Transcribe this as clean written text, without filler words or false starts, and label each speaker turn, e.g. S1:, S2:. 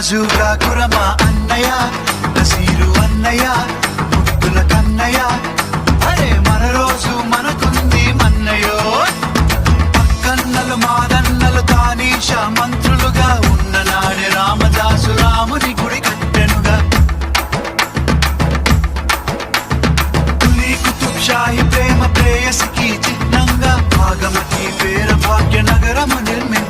S1: రాజుగా కురమ అన్నయ్య నసీరు అన్నయ్య ముద్దుల కన్నయ్య అరే మన రోజు మనకుంది మన్నయో పక్కన్నలు మాదన్నలు తానీష మంత్రులుగా ఉన్న నాడే రామదాసు రాముని గుడి కట్టెనుగా కులీ కుతుబ్ షాహి ప్రేమ ప్రేయసికి చిహ్నంగా భాగమతి పేర భాగ్య నగరము నిర్మించారు